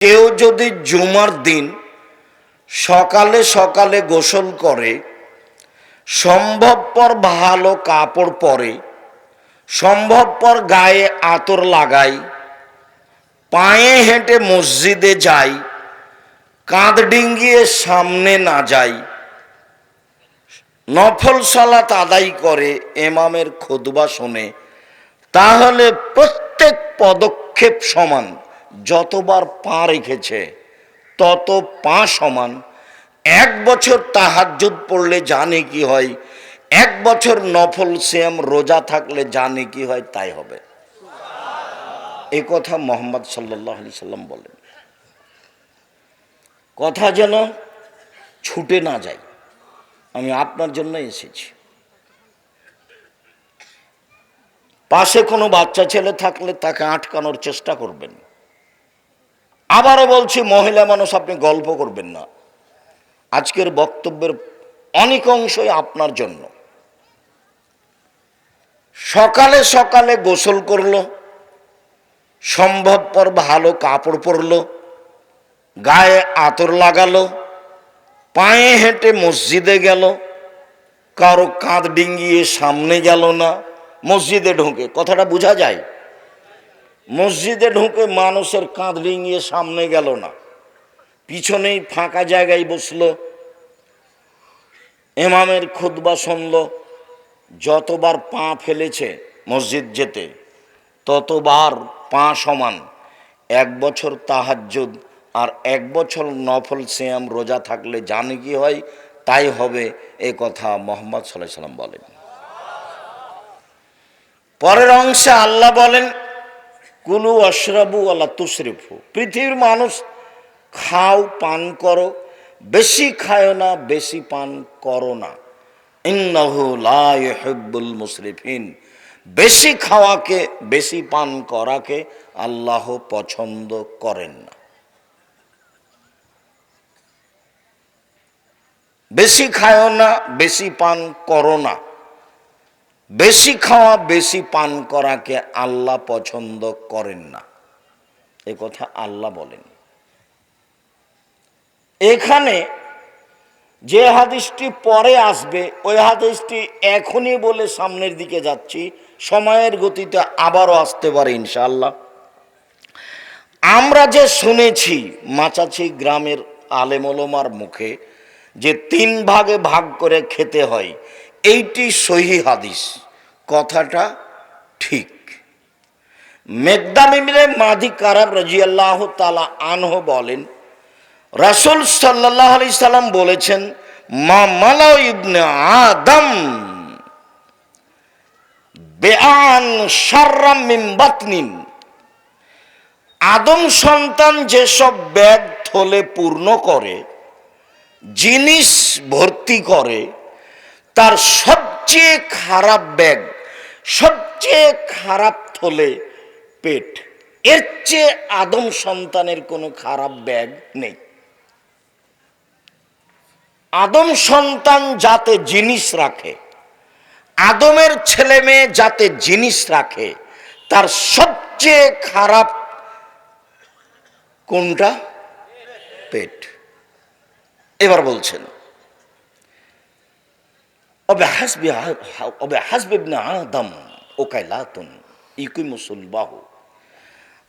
কেউ যদি জুমার দিন সকালে সকালে গোসল করে, সম্ভবপর ভালো কাপড় পরে, সম্ভবপর গায়ে আতর লাগাই, পায়ে হেঁটে মসজিদে যাই, কাঁধ ডিঙ্গিয়ে সামনে না যাই, নফল সালাত আদায় করে, ইমামের খুতবা শোনে, তাহলে প্রত্যেক পদক্ষেপ সমান। যতবার পা রেখেছে তত পা সমান। 1 বছর তাহাজ্জুদ পড়লে জানে কি হয়, 1 বছর নফল সিয়াম রোজা থাকলে জানে কি হয়, তাই হবে। এই কথা মুহাম্মদ সাল্লাল্লাহু আলাইহি সাল্লাম বলেন। কথা যেন ছুটে না যায়। আমি আপনার জন্য এসেছি। পাশে কোনো বাচ্চা ছেলে থাকলে তাকে আটকানোর চেষ্টা করবেন। আবারও বলছি, মহিলা মানুষ আপনি গল্প করবেন না। আজকের বক্তব্যের অনেক অংশই আপনার জন্য। সকালে সকালে গোসল করলো, সম্ভবপর ভালো কাপড় পরলো, গায়ে আতর লাগালো, পায়ে হেঁটে মসজিদে গেল, কারো কাঁধ ডিঙ্গিয়ে সামনে গেল না, মসজিদে ঢুকে। কথাটা বোঝা যায়? মসজিদে ঢুকে মানুষের কাঁধ ডিঙ্গিয়ে সামনে গেল না, পিছনেই ফাঁকা জায়গায় বসলো, ইমামের খুতবা শুনলো। যতবার পা ফেলেছে মসজিদ যেতে ততবার পা সমান। 1 বছর তাহাজ্জুদ আর 1 বছর নফল সিয়াম রোজা থাকলে জানে কি হয়, তাই হবে। এ কথা মুহাম্মদ সাল্লাল্লাহু আলাইহি সাল্লাম বলেন। পরের অংশে আল্লাহ বলেন, কুলু ওয়াশরাবু ওয়ালা তুসরিফু। পৃথিবীর মানুষ, খাও পান করো, বেশি খায় না, বেশি পান করো না। ইন্নাহু লা ইউহিব্বুল মুসরিফিন। বেশি খাওয়াকে, বেশি পান করাকে আল্লাহ পছন্দ করেন না। বেশি খায়ও না, বেশি পান করো না। বেশি খাওয়া, বেশি পান করাকে আল্লাহ পছন্দ করেন না। এ কথা আল্লাহ বলেন। এখানে যে হাদিসটি পরে আসবে, ওই হাদিসটি এখনই বলে সামনের দিকে যাচ্ছি, সময়ের গতিতে আবারও আসতে পারে ইনশাআল্লাহ। আমরা যে শুনেছি মাচাছি গ্রামের আলেম ওলামার মুখে যে 3 ভাগে ভাগ করে খেতে হয়, এইটি সহিহ হাদিস। কথাটা ঠিক। মেকদাম ইবনে মাদি কারাব রাদিয়াল্লাহু তাআলা আনহু বলেন, রাসূল সাল্লাল্লাহু আলাইহি সাল্লাম বলেছেন, মা মালাউ ইবনে আদম বেআন শাররাম মিন বাতনিন। আদম সন্তান যেসব ব্যাগ থলে পূর্ণ করে, জিনিস ভর্তি করে, তার সবচেয়ে খারাপ ব্যাগ, সবচেয়ে খারাপ থলে পেট। এর চেয়ে আদম সন্তানের কোনো খারাপ ব্যাগ নেই। আদম সন্তান যাতে জিনিস রাখে, আদমের ছেলে মেয়ে যাতে জিনিস রাখে, তার সবচেয়ে খারাপ কোনটা? পেট। এবার বলছেন,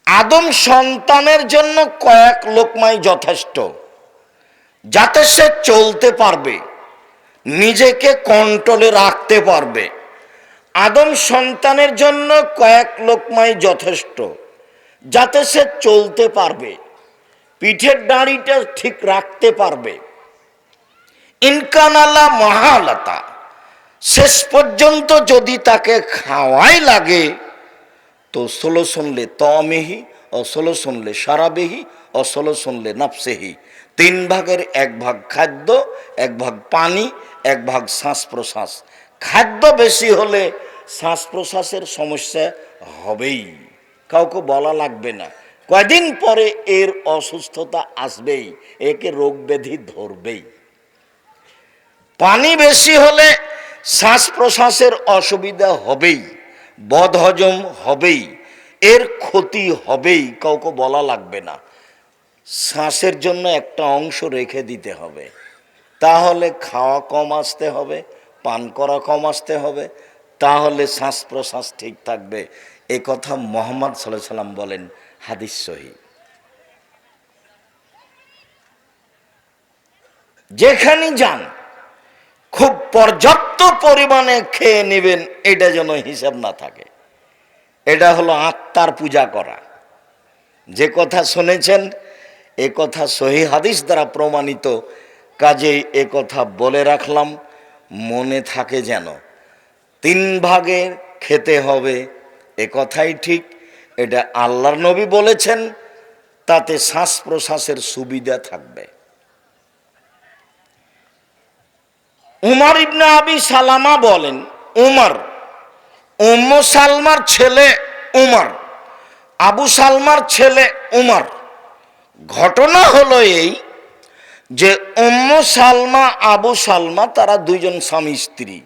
আদম সন্তানের জন্য কয়েক লোকমাই যথেষ্ট, যাতে সে চলতে পারবে, নিজেকে কন্ট্রোলে রাখতে পারবে। আদম সন্তানের জন্য কয়েক লোকমাই যথেষ্ট, যাতে সে চলতে পারবে, পিঠের দাঁড়িটা ঠিক রাখতে পারবে। ইনকানালা মহালতা, শেষ পর্যন্ত যদি তাকে খাওয়াই লাগে তো ষোলো শুনলে তমেহি, অষোলো শুনলে সারাবেহি, অষোলো শুনলে নাফসেহি। 3 ভাগের 1 ভাগ খাদ্য, 1 ভাগ পানি, 1 ভাগ শ্বাস প্রশ্বাস। খাদ্য বেশি হলে শ্বাস প্রশ্বাসের সমস্যা হবেই, কাউকে বলা লাগবে না। কয়দিন পরে এর অসুস্থতা আসবেই, একে রোগ ব্যাধি ধরবেই। পানি বেশি হলে শ্বাস প্রশ্বাসের অসুবিধা হবেই, বদহজম হবেই, এর ক্ষতি হবেই, কাউকে বলা লাগবে না। শ্বাসের জন্য একটা অংশ রেখে দিতে হবে, তাহলে খাওয়া কম আসতে হবে, পান করা কম আসতে হবে, তাহলে শ্বাস প্রশ্বাস ঠিক থাকবে। এ কথা মুহাম্মদ সাল্লাল্লাহু আলাইহি সাল্লাম বলেন, হাদিস সহিহ। যেখানে যান খুব পর্যাপ্ত পরিমাণে খেয়ে নেবেন, এটা যেন হিসাব না থাকে। এটা হলো আত্মার পূজা করা। যে কথা শুনেছেন এ কথা সহিহ হাদিস দ্বারা প্রমাণিত, কাজেই এ কথা বলে রাখলাম, মনে থাকে যেন। 3 ভাগে খেতে হবে, এ কথাই ঠিক। এটা আল্লাহর নবী বলেছেন, তাতে শ্বাস প্রশ্বাসের সুবিধা থাকবে। উমর ইবনে আবি সালামা বলেন, উমর, উম্মু সালমার ছেলে উমর, আবু সালমার ছেলে উমর। ঘটনা হলো এই যে উম্মু সালমা আবু সালমা তারা দুইজন স্বামী স্ত্রী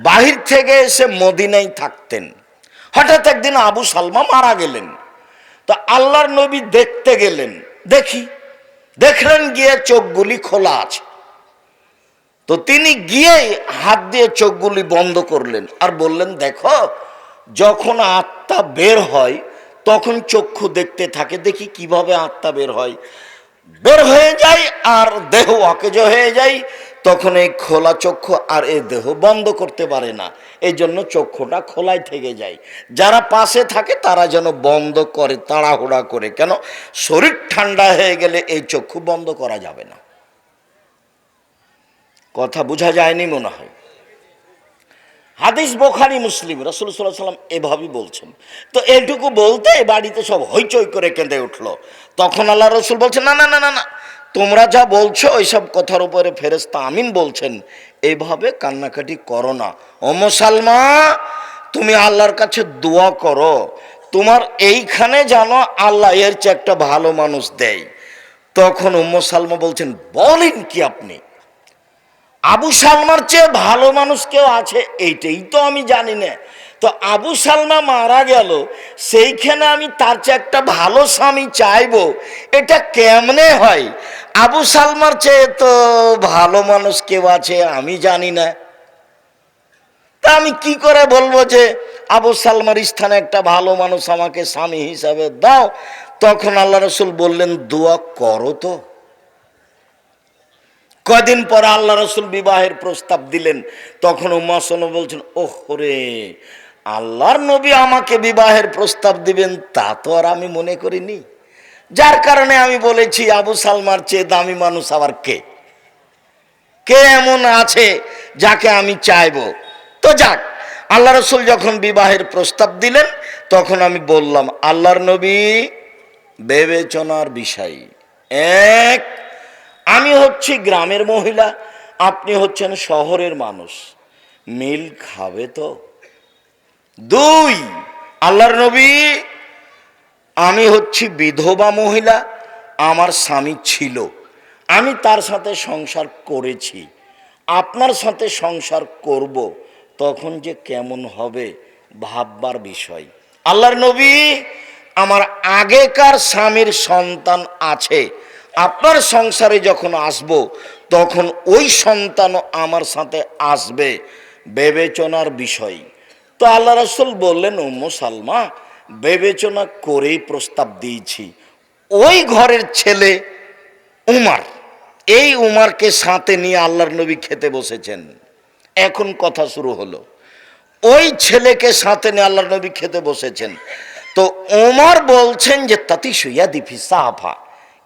বাহির থেকে এসে মদিনায় থাকতেন। হঠাৎ একদিন আবু সালমা মারা গেলেন। তো আল্লাহর নবী দেখতে গেলেন, দেখলেন গিয়ে চোখগুলি খোলা আছে। তো তিনি গিয়ে হাত দিয়ে চোখগুলি বন্ধ করলেন আর বললেন, দেখো, যখন আত্মা বের হয় তখন চক্ষু দেখতে থাকে, দেখি কিভাবে আত্মা বের হয়। বের হয়ে যায় আর দেহ অকেজো হয়ে যায়, তখন এই খোলা চক্ষু আর এই দেহ বন্ধ করতে পারে না, এই জন্য চক্ষুটা খোলাই থেকে যায়। যারা পাশে থাকে তারা যেন বন্ধ করে, তাড়াহুড়া করে। কেন? শরীর ঠান্ডা হয়ে গেলে এই চক্ষু বন্ধ করা যাবে না। কথা বোঝা যায়নি মনে হয়। হাদিস বুখারী মুসলিম, রাসূল সাল্লাল্লাহু আলাইহি ওয়াসাল্লাম এভাবেই বলছেন। তো এইটুকু বলতে বাড়িতে সব হইচই করে কেঁদে উঠলো। তখন আল্লাহ রসুল বলছেন, না না না না না, তোমরা যা বলছো ওইসব কথার উপরে ফেরেশতা আমিন বলছেন, এইভাবে কান্নাকাটি করো না। উম্মু সালমা, তুমি আল্লাহর কাছে দোয়া করো, তোমার এইখানে জানো আল্লাহ এর চেয়ে একটা ভালো মানুষ দেয়। তখন উম্মু সালমা বলছেন, বলেন কি আপনি? আবু সালমার চেয়ে ভালো মানুষ কেউ আছে? এইটাই তো আমি জানি না। তো আবু সালমা মারা গেল, সেইখানে আমি তার চেয়ে একটা ভালো স্বামী চাইবো, এটা কেমনে হয়? আবু সালমার চেয়ে তো ভালো মানুষ কেউ আছে আমি জানি না। তা আমি কি করে বলবো যে আবু সালমার স্থানে একটা ভালো মানুষ আমাকে স্বামী হিসাবে দাও? তখন আল্লাহ রসুল বললেন, দোয়া করো তো। কদিন পরে আল্লাহ রসুল বিবাহের প্রস্তাব দিলেন। তখন উম্মু সালমা বলছেন, ওহ রে, আল্লাহর নবী আমাকে বিবাহের প্রস্তাব দিবেন তা তো আর আমি মনে করিনি। যার কারণে আমি বলেছি, আবু সালমার চেয়ে দামি মানুষ আবার কে কে এমন আছে যাকে আমি চাইবো? তো যাক, আল্লাহ রসুল যখন বিবাহের প্রস্তাব দিলেন তখন আমি বললাম, আল্লাহর নবী, বিবেচনার বিষয় এক, আমি হচ্ছি গ্রামের মহিলা, আপনি হচ্ছেন শহরের মানুষ, মিল খাবে তো? দুই, আল্লাহর নবী, আমি হচ্ছি বিধবা মহিলা, আমার স্বামী ছিল, আমি তার সাথে সংসার করেছি, আপনার সাথে সংসার করব, তখন যে কেমন হবে ভাববার বিষয়। আল্লাহর নবী, আমার আগেকার স্বামীর সন্তান আছে, আপনার সংসারে যখন আসব তখন ওই সন্তানও আমার সাথে আসবে, বিবেচনার বিষয়। তো আল্লাহ রাসূল বললেন, উম্মু সালমা, বিবেচনা করেই প্রস্তাব দিয়েছি। ওই ঘরের ছেলে উমর, এই উমরকে সাথে নিয়ে আল্লাহর নবী খেতে বসেছেন। এখন কথা শুরু হলো, ওই ছেলেকে সাথে নিয়ে আল্লাহর নবী খেতে বসেছেন। তো উমর বলছেন যে, তাতি শুইয়া দিফি সাহাফা,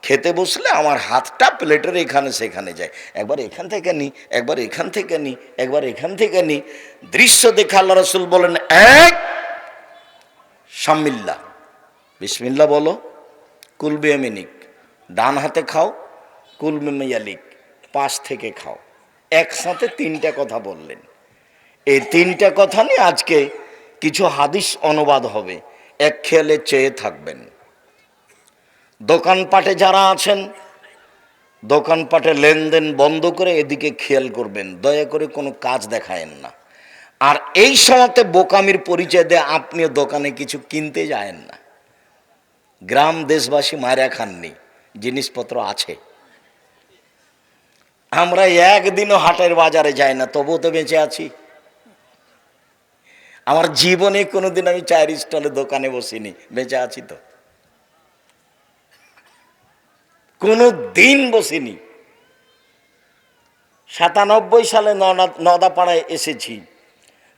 খেতে বসলে আমার হাতটা প্লেটের এখানে সেখানে যায়, একবার এখান থেকে নি, একবার এখান থেকে নি, একবার এখান থেকে নি। দৃশ্য দেখে আল্লাহ রাসূল বলেন, এক, শামিল্লাহ, বিসমিল্লাহ বলো, কুলবে এমিনিক, ডান হাতে খাও, কুলবে মেয়ালিক, পাশ থেকে খাও। একসাথে 3টা কথা বললেন। এই 3টা কথা নিয়ে আজকে কিছু হাদিস অনুবাদ হবে, এক খেয়ালে চেয়ে থাকবেন। দোকানপাটে যারা আছেন, দোকানপাটে লেনদেন বন্ধ করে এদিকে খেয়াল করবেন, দয়া করে কোনো কাজ দেখায়েন না। আর এই সময়তে বোকামির পরিচয় দিয়ে আপনিও দোকানে কিছু কিনতে যায়েন না। গ্রাম দেশবাসী মায়েরা খাননি, জিনিসপত্র আছে। আমরা একদিনও হাটের বাজারে যাই না, তবুও তো বেঁচে আছি। আমার জীবনে কোনোদিন আমি চায়ের স্টলে দোকানে বসিনি, বেঁচে আছি তো। কোনো দিন বসিনি। 97 সালে নদাপাড়ায় এসেছি।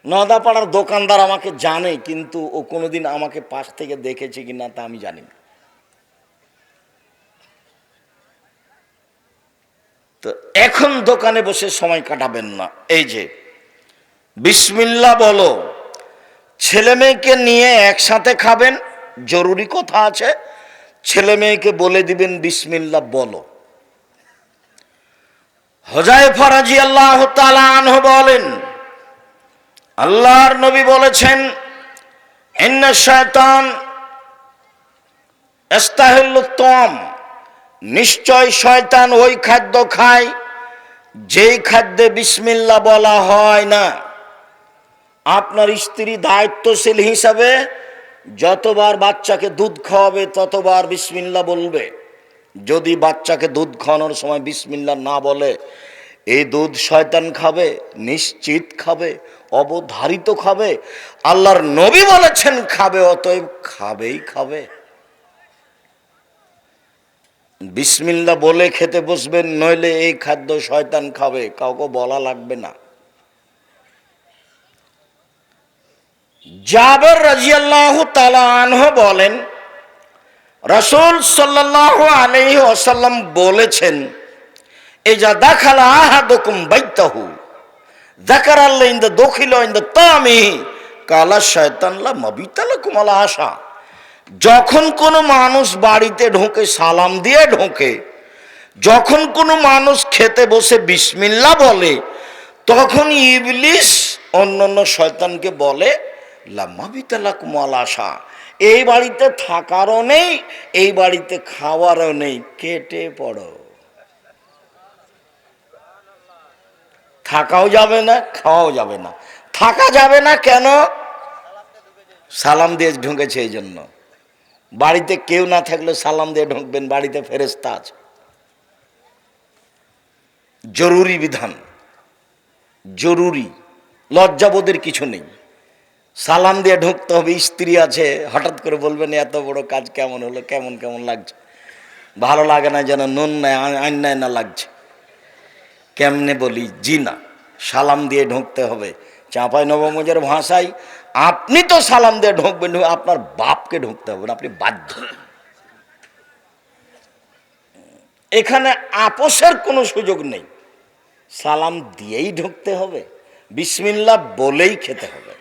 নদাপাড়ার দোকানদার আমাকে জানে, কিন্তু ও কোনোদিন আমাকে পাশ থেকে দেখেছে কিনা তা আমি জানি না। তো এখন দোকানে বসে সময় কাটাবেন না। এই যে বিসমিল্লাহ বলো, ছেলে মেয়েকে নিয়ে একসাথে খাবেন, জরুরি কথা আছে, ছেলে মেয়েকে বলে দিবেন বিসমিল্লাহ বলো। হুযায়ফা রাদিয়াল্লাহু তাআলা আনহু বলেন, আল্লাহর নবী বলেছেন, ইন্না শায়তান ইস্তাহিল্লুত তাম, নিশ্চয় শয়তান ওই খাদ্য খায় যেই খাদ্যে বিসমিল্লাহ বলা হয় না। আপনার স্ত্রী দায়িত্বশীল হিসাবে যতবার বাচ্চাকে দুধ খাওয়াবে ততবার বিসমিল্লাহ বলবে। যদি বাচ্চাকে দুধ খাওয়ানোর সময় বিসমিল্লাহ না বলে, এই দুধ শয়তান খাবে, নিশ্চিত খাবে, অবধারিত খাবে। আল্লাহর নবী বলেছেন খাবে, অতএব খাবেই খাবে। বিসমিল্লাহ বলে খেতে বসবেন, নইলে এই খাদ্য শয়তান খাবে, কাউকে বলা লাগবে না। জাবের রাদিয়াল্লাহু তাআলা আনহু বলেন, রাসূল সাল্লাল্লাহু আলাইহি ওয়াসাল্লাম বলেছেন, ইজা দাখালা আহাদুকুম বাইতাহু যাকারাল্লাহ ইনদা দখিলা ইনদা তামিহি কালা শায়তান লা মাবিতা লাকুম আলা আশা। যখন কোনো মানুষ বাড়িতে ঢোকে সালাম দিয়ে ঢোকে, যখন কোনো মানুষ খেতে বসে বিসমিল্লাহ বলে, তখন ইবলিস অন্যান্য শয়তানকে বলে লা মাবিতা লাকুম আলা আশা, এই বাড়িতে থাকারও নেই, এই বাড়িতে খাওয়ারও নেই, কেটে পড়ো। থাকাও যাবে না, খাওয়াও যাবে না। থাকা যাবে না কেন? সালাম দিয়ে ঢুকেছে এই জন্য। বাড়িতে কেউ না থাকলে সালাম দিয়ে ঢুকবেন, বাড়িতে ফেরেশতা আছে। জরুরি বিধান, জরুরি, লজ্জাবোধের কিছু নেই। সালাম দিয়ে ঢুকতে হবে। স্ত্রী আছে, হঠাৎ করে বলবেন এত বড় কাজ কেমন হলো, কেমন কেমন লাগছে, ভালো লাগে না, যেন নুন নাই আন্নায় না লাগছে। কেমনে বলি? জি না, সালাম দিয়ে ঢুকতে হবে। চাঁপাই নবমজের ভাষায় আপনি তো সালাম দিয়ে ঢুকবেন, আপনার বাপকে ঢুকতে হবে না, আপনি বাধ্য। এখানে আপোষের কোনো সুযোগ নেই, সালাম দিয়েই ঢুকতে হবে, বিসমিল্লাহ বলেই খেতে হবে।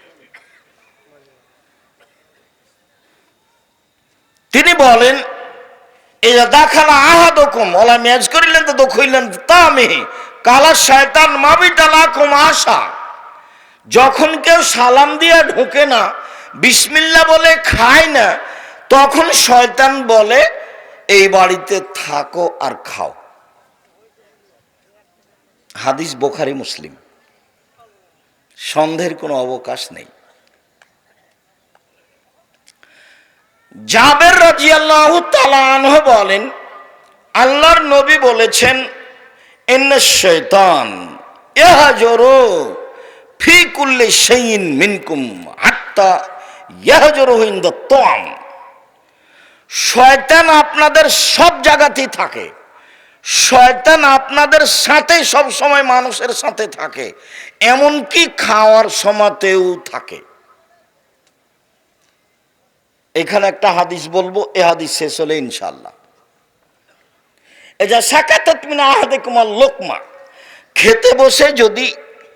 তিনি বলেন, এই দাখালা আহাদুকুম ওলা মেজ করিলেন তো দখইলেন তামিহি কালা শায়তান মাবিতা লাকুম আশা। যখন কেউ সালাম দিয়ে ঢোকে না, বিসমিল্লাহ বলে খায় না, তখন শয়তান বলে এই বাড়িতে থাকো আর খাও। হাদিস বুখারী মুসলিম, সন্দেহের কোনো অবকাশ নেই। জাবের রাদিয়াল্লাহু তাআলা আনহু বলেন, আল্লাহর নবী বলেছেন, ইন্নাশ শায়তান ইয়াহজুরু ফি কুল্লি শাইইন মিনকুম হাত্তা ইয়াহজুরু ইনদা তাম। শয়তান আপনাদের সব জায়গাতেই থাকে, শয়তান আপনাদের সাথে সব সময় মানুষের সাথে থাকে, এমনকি খাওয়ার সময়তেও থাকে। এখানে একটা হাদিস বলবো, এ হাদিস শেষ হলে ইনশাআল্লাহ। এজা সাকাতাত মিন আহাদিকুম আল-লুকমা, খেতে বসে যদি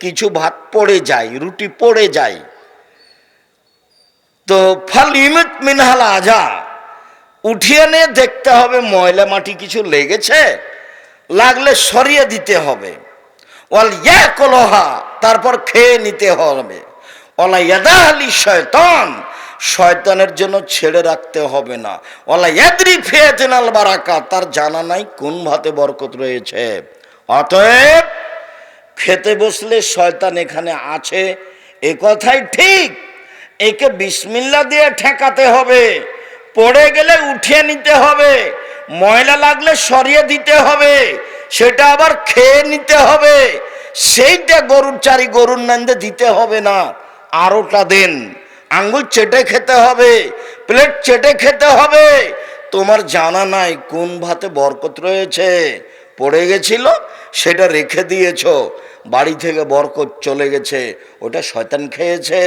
কিছু ভাত পড়ে যায়, রুটি পড়ে যায়, তো ফালিমিত মিনহাল আজা, উঠিয়ে নিয়ে দেখতে হবে ময়লা মাটি কিছু লেগেছে, লাগলে সরিয়ে দিতে হবে। ওয়াল ইয়াকুলহা, তারপর খেয়ে নিতে হবে। ওয়ালা ইয়াদালি শয়তান, শয়তানের জন্য ছেড়ে রাখতে হবে না। ওয়ালা ইয়াদরি ফিয়াতিনাল বারাকা, তার জানা নাই কোন ভাতে বরকত রয়েছে। অতএব খেতে বসলে শয়তান এখানে আছে, এ কথাই ঠিক। একে বিসমিল্লাহ দিয়ে ঠেকাতে হবে, পড়ে গেলে উঠিয়ে নিতে হবে, ময়লা লাগলে সরিয়ে দিতে হবে, সেটা আবার খেয়ে নিতে হবে, সেইটা গরুর চারি গরুর নান্দে দিতে হবে না, আরোটা দেন, আঙ্গুল চেটে খেতে হবে, প্লেট চেটে খেতে হবে। তোমার জানা নাই কোন ভাতে বরকত রয়েছে, পড়ে গেছিল সেটা রেখে দিয়েছো, বাড়ি থেকে বরকত চলে গেছে, ওটা শয়তান খেয়েছে।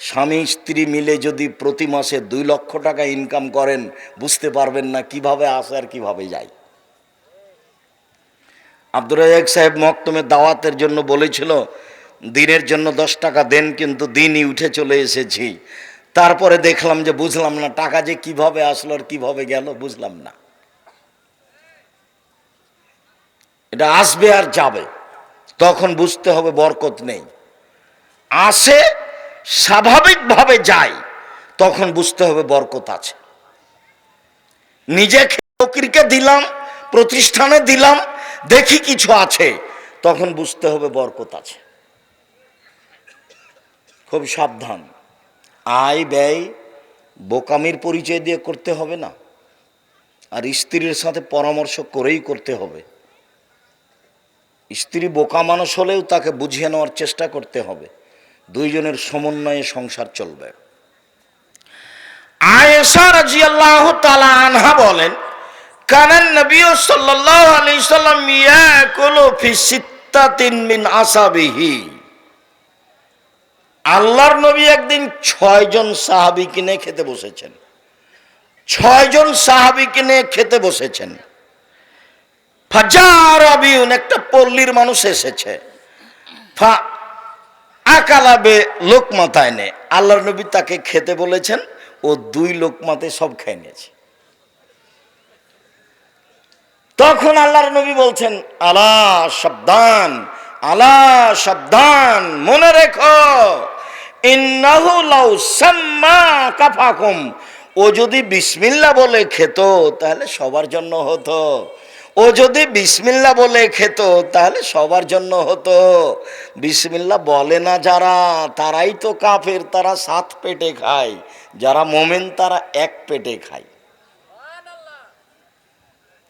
স্বামী স্ত্রী মিলে যদি প্রতি মাসে 2 লক্ষ টাকা ইনকাম করেন, বুঝতে পারবেন না কিভাবে আসে আর কিভাবে যায়। আব্দুর রাজ্জাক সাহেব মকতুমে দাওয়াতের জন্য বলেছিল দিনের জন্য 10 টাকা দেন, কিন্তু দিনই উঠে চলে এসেছি। তারপরে দেখলাম যে বুঝলাম না টাকা যে কিভাবে আসলো আর কিভাবে গেল বুঝলাম না। এটা আসবে আর যাবে, তখন বুঝতে হবে বরকত নেই। আসে স্বাভাবিকভাবে যায়, তখন বুঝতে হবে বরকত আছে। নিজে ফকিরকে দিলাম, প্রতিষ্ঠানে দিলাম, দেখি কিছু আছে, তখন বুঝতে হবে বরকত আছে। খুব সাবধান। আয় ব্যয় বোকামির পরিচয় দিয়ে করতে হবে না, আর স্ত্রীর সাথে পরামর্শ করেই করতে হবে। স্ত্রী বোকা মানুষ হলেও তাকে বুঝিয়ে নেওয়ার চেষ্টা করতে হবে, দুইজনের সমন্বয়ে সংসার চলবে। আয়েশা রাদিয়াল্লাহু তাআলা আনহা বলেন, কানান নবী সাল্লাল্লাহু আলাইহি সাল্লাম ইয়াকুলু ফি সিত্তাতিন মিন আসহাবিহি। আল্লাহর নবী একদিন 6 জন সাহাবীকে নিয়ে খেতে বসেছেন। 6 জন সাহাবীকে নিয়ে খেতে বসেছেন। ফাজার আবিউন, একটা পল্লীর মানুষ এসেছে। ফা আকালাবে লোকমাতায় নে, আল্লাহর নবী তাকে খেতে বলেছেন, ও 2 লোকমাতে সব খেয়ে নিয়েছে। তখন আল্লাহর নবী বলছেন, আলা সাবধান, আলা সাবধান, মনে রেখো, ইন্নাহু লাউ সাম্মা কাফাকুম, ও যদি বিসমিল্লাহ বলে খেত তাহলে সবার জন্য হতো। ও যদি বিসমিল্লাহ বলে খেত তাহলে সবার জন্য হতো। বিসমিল্লাহ বলে না যারা, তারাই তো কাফের, তারা 7 পেটে খায়, যারা মোমেন তারা 1 পেটে খায়,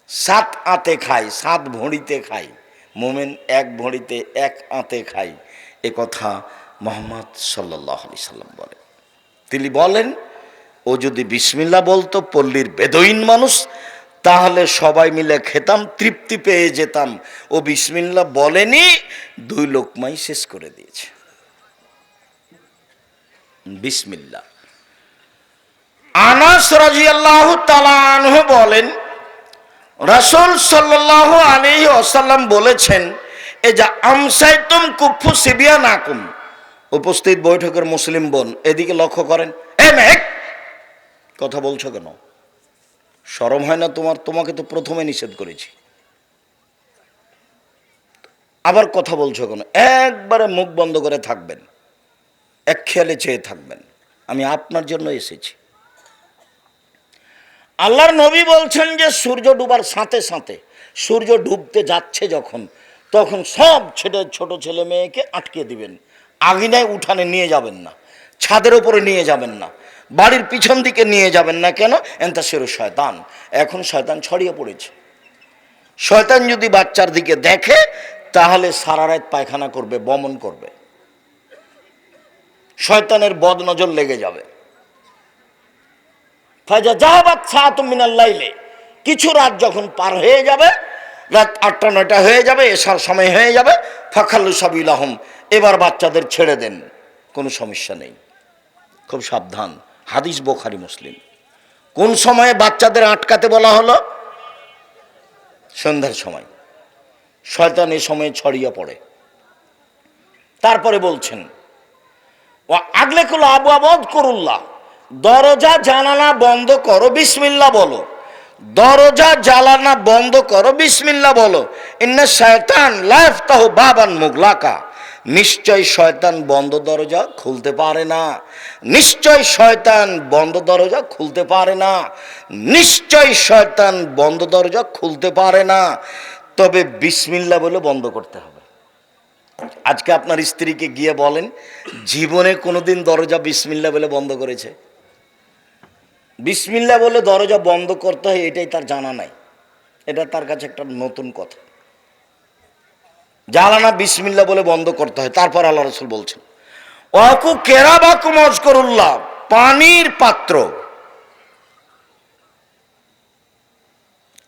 7 আঁতে খায়, 7 ভরিতে খায়। মোমেন 1 ভরিতে 1 আঁতে খায়। এ কথা মুহাম্মদ সাল্লাল্লাহু আলাইহি সাল্লাম বলেন। তিনি বলেন, ও যদি বিসমিল্লাহ বলতো, পল্লীর বেদুইন মানুষ, তাহলে সবাই মিলে খেতাম, তৃপ্তি পেয়ে যেতাম। ও বিসমিল্লাহ বলেনি, 2 লোকমাই শেষ করে দিয়েছে। বিসমিল্লাহ। আনাস রাদিয়াল্লাহু তাআলা আনহু বলেন, রাসূল সাল্লাল্লাহু আলাইহি ওয়াসাল্লাম বলেছেন, এ যা আমসাইতুম কুফু সিবিয়ানাকুম। উপস্থিত বৈঠকের মুসলিম বোন এদিকে লক্ষ্য করেন। এ মেঘ, কথা বলছো কেন? শরম হয় না তোমার? তোমাকে তো প্রথমে নিষেধ করেছি, আবার কথা বলছো কেন? একবারে মুখ বন্ধ করে থাকবেন, এক খেয়ালে চেয়ে থাকবেন, আমি আপনার জন্য এসেছি। আল্লাহর নবী বলছেন যে সূর্য ডুবার সাথে সাথে, সূর্য ডুবতে যাচ্ছে যখন, তখন সব ছোট ছেলে মেয়েকে আটকে দিবেন। আঙিনায় উঠানে নিয়ে যাবেন না, ছাদের উপরে নিয়ে যাবেন না, বাড়ির পিছন দিকে নিয়ে যাবেন না। কেন? এন্তা সেরো শয়তান, এখন শয়তান ছড়িয়ে পড়েছে। শয়তান যদি বাচ্চার দিকে দেখে তাহলে সারা রাত পায়খানা করবে, বমন করবে, শয়তানের বদনজর লেগে যাবে। ফাজা জাহাবাত সাআতুম মিনাল লাইলে, কিছু রাত যখন পার হয়ে যাবে, রাত 8টা 9টা হয়ে যাবে, এশার সময় হয়ে যাবে, ফাখাল্লু সাবিলাহুম, এবার বাচ্চাদের ছেড়ে দেন, কোনো সমস্যা নেই। খুব সাবধান, হাদিস বুখারী মুসলিম। কোন সময়ে বাচ্চাদের আটকাতে বলা হলো? সন্ধ্যার সময়। শয়তান এই সময়ে ছড়িয়ে পড়ে। তারপরে বলছেন, ও আগলেকুল আবু আবদ করুল্লাহ, দরজা জানালা বন্ধ করো, বিসমিল্লাহ বলো। দরজা জানালা বন্ধ করো, বিসমিল্লাহ বলো। ইন্না শায়তান লা ইফতাহু বাবান মুগলাকা, নিশ্চয় শয়তান বন্ধ দরজা খুলতে পারে না। নিশ্চয় শয়তান বন্ধ দরজা খুলতে পারে না। নিশ্চয় শয়তান বন্ধ দরজা খুলতে পারে না। তবে বিসমিল্লাহ বলে বন্ধ করতে হবে। আজকে আপনার স্ত্রীকে গিয়ে বলেন, জীবনে কোনোদিন দরজা বিসমিল্লাহ বলে বন্ধ করেছে? বিসমিল্লাহ বলে দরজা বন্ধ করতে হয় এটাই তার জানা নাই, এটা তার কাছে একটা নতুন কথা। জানানা বিসমিল্লাহ বলে বন্ধ করতে হয়। তারপর আল্লাহ রাসূল বলছেন ওয়াকু কেরাবাকুম আযকুরুল্লাহ, পানির পাত্র,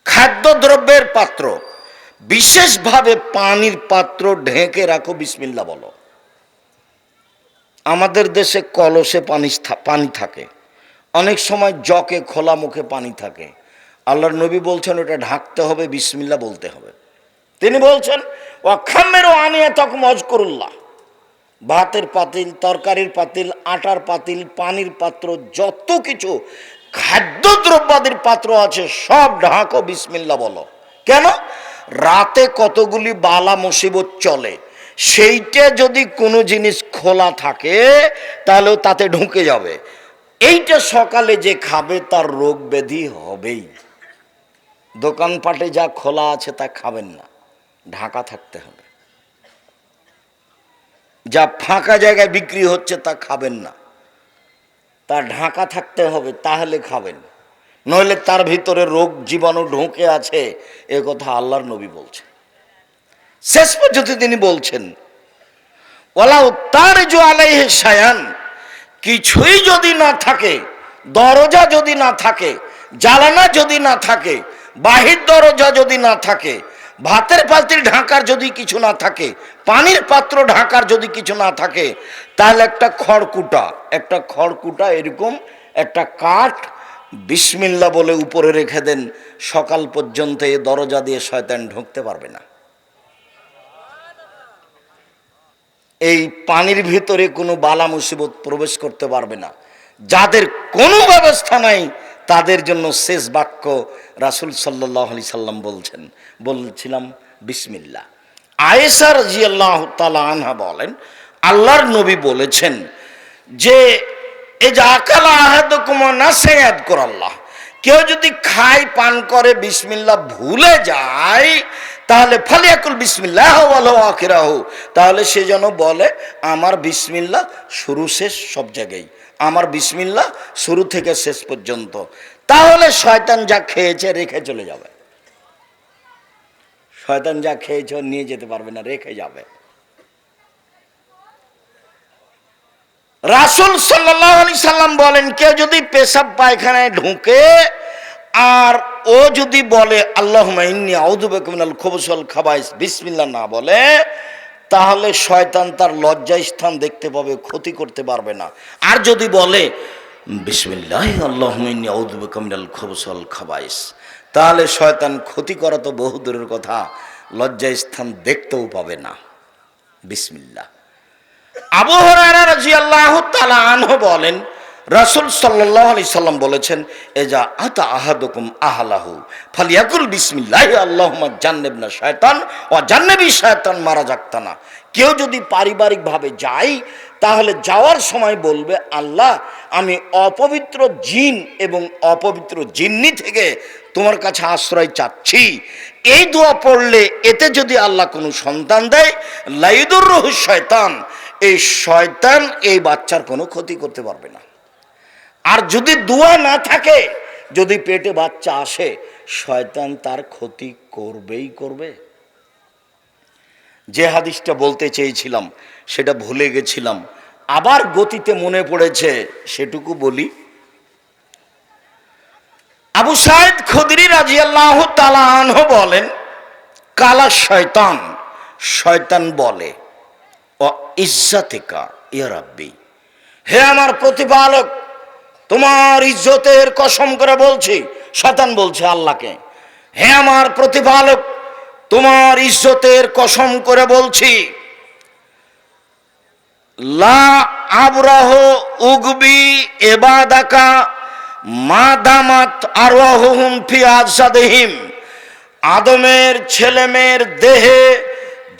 খাদ্যদ্রব্যের পাত্র, বিশেষভাবে পানির পাত্র ঢেকে রাখো, বিসমিল্লাহ বলো। আমাদের দেশে কলসে পানি থাকে, অনেক সময় জকে খোলা মুখে পানি থাকে। আল্লাহর নবী বলছেন ওটা ঢাকতে হবে, বিসমিল্লাহ বলতে হবে। তিনি বলছেন ওয়াখামেরও আনিয়া তখন আযকুরুল্লাহ, ভাতের পাতিল, তরকারির পাতিল, আটার পাতিল, পানির পাত্র, যত কিছু খাদ্যদ্রব্যাদির পাত্র আছে সব ঢাকো, বিসমিল্লাহ বলো। কেন? রাতে কতগুলি বালা মুসিবত চলে, সেইটা যদি কোনো জিনিস খোলা থাকে তাহলেও তাতে ঢুকে যাবে। এইটা সকালে যে খাবে তার রোগ ব্যাধি হবেই। দোকানপাটে যা খোলা আছে তা খাবেন না, ঢাকা থাকতে হবে। যা ফাঁকা জায়গায় বিক্রি হচ্ছে তা খাবেন না, তা ঢাকা থাকতে হবে, তাহলে খাবেন। নইলে তার ভিতরে রোগ জীবাণু ঢুকে আছে, এ কথা আল্লাহর নবী বলছেন। শেষ পর্যন্ত তিনি বলছেন ওয়ালাউ তারজু আলাইহি শায়ান, কিছুই যদি না থাকে, দরজা যদি না থাকে, জানালা যদি না থাকে, বাহির দরজা যদি না থাকে, ভাতের পাতিল ঢাকার যদি কিছু না থাকে, পানির পাত্র ঢাকার যদি কিছু না থাকে, তাহলে একটা খড়কুটা এরকম একটা কাঠ বিসমিল্লাহ বলে উপরে রেখে দেন, সকাল পর্যন্ত এই দরজা দিয়ে শয়তান ঢুকতে পারবে না। এই পানির ভিতরে কোনো বালা মুসিবত প্রবেশ করতে পারবে না। যাদের কোনো ব্যবস্থা নাই তাদের জন্য শেষ বাক্য রাসূল সাল্লাল্লাহু আলাইহি সাল্লাম বলছিলাম বিসমিল্লাহ। আয়েশা রাদিয়াল্লাহু তাআলা আনহা বলেন আল্লাহর নবী বলেছেন যে এই যে আকালা আহাদুকুম নাসিয়া ইয়াযকুরাল্লাহ, কেউ যদি খায় পান করে বিসমিল্লাহ ভুলে যায়, তাহলে ফালিয়াকুল বিসমিল্লাহ ওয়ালাহু আখিরাহু, তাহলে সে যেন বলে আমার বিসমিল্লাহ শুরু শেষ সব জায়গায়, আমার বিসমিল্লাহ শুরু থেকে শেষ পর্যন্ত। তাহলে শয়তান যা খেয়েছে রেখে চলে যাবে, শয়তান যা খেয়েছে নিয়ে যেতে পারবে না, রেখে যাবে। রাসূল সাল্লাল্লাহু আলাইহি সাল্লাম বলেন কেউ যদি পেশাব পায়খানায় ঢুকে আর ও যদি বলে আল্লাহুম্মা ইন্নী আউযু বিকা মিনাল খুবুসি ওয়াল খাবাইস বিসমিল্লাহ না বলে, তাহলে শয়তান তার লজ্জা স্থান দেখতে পাবে, ক্ষতি করতে পারবে না। আর যদি বলে বিসমিল্লাহ আল্লাহুম্মা ইন্নী আউযু বিকা মিনাল খুবুসি ওয়াল খাবাইস, তাহলে শয়তান ক্ষতি করা তো বহু দূরের কথা, লজ্জা স্থান দেখতেও পাবে না। বিসমিল্লাহ। আবু হুরায়রা রাদিয়াল্লাহু তাআলা আনহু বলেন রাসূল সাল্লাল্লাহু আলাইহি সাল্লাম বলেছেন এজা আতা আহাদুকুম আহলাহু ফালিয়াকুল বিসমিল্লাহি আল্লাহুম্মা জান্নিবনা শায়তান ওয়া জান্নিবি শায়তান মা রাযাকতানা। কেউ যদি পারিবারিকভাবে যায় তাহলে যাওয়ার সময় বলবে আল্লাহ আমি অপবিত্র জিন এবং অপবিত্র জিন্নি থেকে তোমার কাছে আশ্রয় চাচ্ছি। এই দোয়া পড়লে এতে যদি আল্লাহ কোনো সন্তান দেয় লাইদুররুহু শয়তান, এই শয়তান এই বাচ্চার কোনো ক্ষতি করতে পারবে না। আর যদি দোয়া না থাকে, যদি পেটে বাচ্চা আসে, শয়তান তার ক্ষতি করবেই করবে। যে হাদিসটা বলতে চেয়েছিলাম সেটা ভুলে গেছিলাম, আবার গতিতে মনে পড়েছে, সেটুকু বলি। আবু সাঈদ খুদরি রাদিয়াল্লাহু তাআলা আনহু বলেন কালা শয়তান, শয়তান বলে ও ইজ্জাতিকা ইয়া রাব্বি, হে আমার প্রতিপালক তোমার ইজ্জতের কসম করে বলছি, শয়তান বলছে আল্লাহকে, হে আমার প্রতিপালক তোমার ইজ্জতের কসম করে বলছি লা আবরাহ উগবি ইবাদাকা মাদামাত আরওয়াহুম ফি আজসাদিহিম, আদমের ছেলেমেয়ের দেহে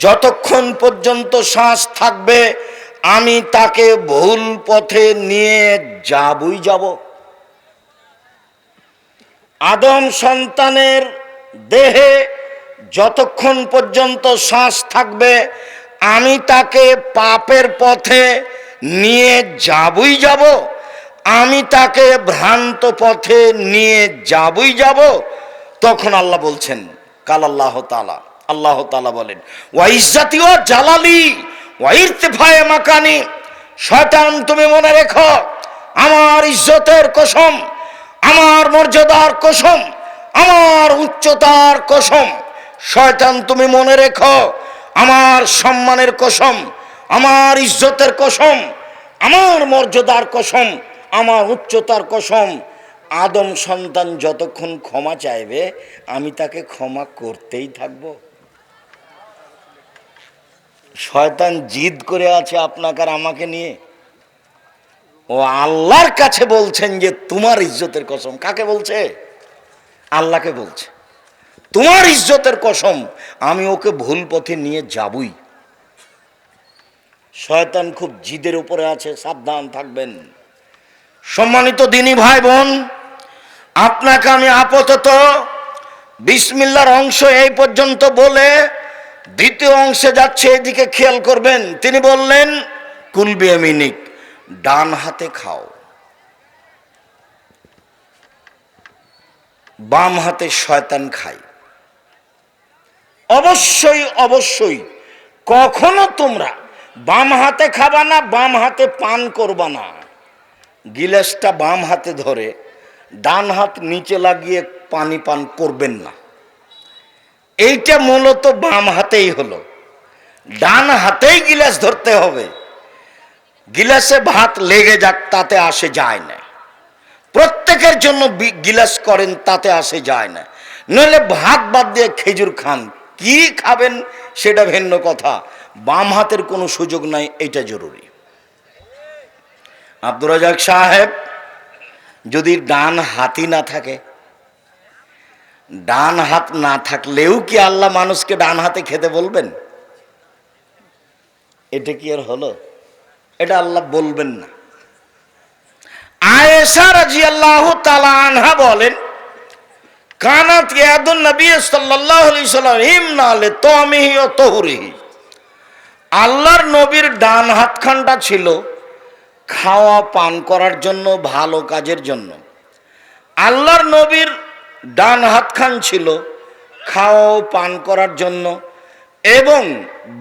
যতক্ষণ পর্যন্ত শ্বাস থাকবে আমি তাকে ভুল পথে নিয়ে যাবই যাব। আদম সন্তানের দেহে যতক্ষণ পর্যন্ত শ্বাস থাকবে আমি তাকে পাপের পথে নিয়ে যাবই যাব। আমি তাকে ভ্রান্ত পথে নিয়ে যাবই যাব। তখন আল্লাহ বলছেন, কাল আল্লাহ তাআলা, আল্লাহ তাআলা বলেন, ওয়া ইজ্জাতি ওয়া জালালি ওয়া ইরতিফায়ে মাকানি, শয়তান তুমি মনে রেখো, আমার ইজ্জতের কসম, আমার মর্যাদার কসম, আমার উচ্চতার কসম, শয়তান তুমি মনে রেখো, আমার সম্মানের কসম, আমার ইজ্জতের কসম, আমার মর্যাদার কসম, আমার উচ্চতার কসম, আদম সন্তান যতক্ষণ ক্ষমা চাইবে আমি তাকে ক্ষমা করতেই থাকব। শয়তান জিদ করে আছে আপনাকে আর আমাকে নিয়ে। ও আল্লাহর কাছে বলছেন যে তোমার ইজ্জতের কসম। কাকে বলছে? আল্লাহকে বলছে, তোমার ইজ্জতের কসম আমি ওকে ভুল পথে নিয়ে যাবই। শয়তান খুব জিদের উপরে আছে, সাবধান থাকবেন। সম্মানিত দিনী ভাই বোন, আপনাকে আমি আপাতত বিসমিল্লাহর অংশ এই পর্যন্ত বলে দ্বিতীয় অংশে যাচ্ছে, এদিকে খেয়াল করবেন। তিনি বললেন, কুল বিয়ামিনিক, ডান হাতে খাও, বাম হাতে শয়তান খায়। অবশ্যই অবশ্যই কখনো তোমরা বাম হাতে খাবা না, বাম হাতে পান করবা না। গিলাসটা বাম হাতে ধরে ডান হাত নিচে লাগিয়ে পানি পান করবেন না। এইটা মূলত বাম হাতেই হলো, ডান হাতেই গিলাস ধরতে হবে। গিলাসে ভাত লেগে যাক তাতে আসে যায় না, প্রত্যেকের জন্য গিলাস করেন তাতে আসে যায় না। নইলে ভাত বাদ দিয়ে খেজুর খান, কি খাবেন সেটা ভিন্ন কথা, বাম হাতের কোনো সুযোগ নাই, এটা জরুরি। আব্দুর রাজাক সাহেব যদি ডান হাতই না থাকে, ডান হাত না থাকলেও কি আল্লাহ মানুষকে ডান হাতে খেতে বলবেন? এটা কি আর হলো? এটা আল্লাহ বলবেন না। আয়েশা রাদিয়াল্লাহু তাআলা আনহা বলেন, কানাত ইয়াদুন নবী সাল্লাল্লাহু আলাইহি ওয়াসাল্লাম ইমনা লিতামিহি ওয়া তাহুরিহি, আল্লাহর নবীর ডান হাতখানটা ছিল খাওয়া পান করার জন্য, ভালো কাজের জন্য। আল্লাহর নবীর ডান হাতখান ছিল খাওয়া পান করার জন্য এবং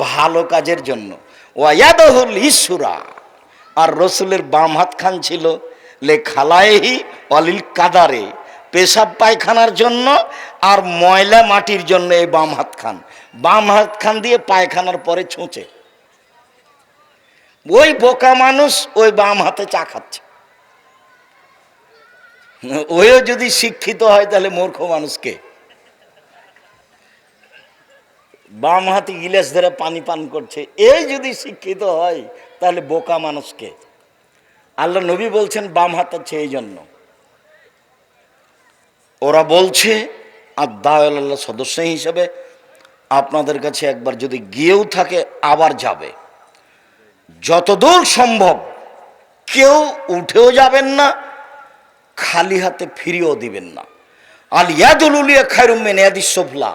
ভালো কাজের জন্য। ওয়ায়াদহুল ইসরা, আর রসুলের বাম হাতখান ছিল লে খালায়েহি অলিল কাদারে, পেশাব পায়খানার জন্য আর ময়লা মাটির জন্য। এই বাম হাতখান, বাম হাতখান দিয়ে পায়খানার পরে ছুঁচে। ওই বোকা মানুষ ওই বাম হাতে চা খাচ্ছে। ওইও যদি শিক্ষিত হয় তাহলে মূর্খ মানুষকে বাম হাতে গিলাস ধরে পানি পান করছে, এই যদি শিক্ষিত হয় তাহলে বোকা মানুষকে। আল্লাহ নবী বলছেন বাম হাত আছে এই জন্য। ওরা বলছে আর দাওয়াল্লাহ সদস্য হিসেবে আপনাদের কাছে একবার যদি গিয়েও থাকে আবার যাবে, যতদূর সম্ভব কেউ উঠেও যাবেন না, খালি হাতে ফিরিয়েও দিবেন না। আল ইয়াদুল উলিয়া খায়রুম মিন ইয়াদিস সুফলা,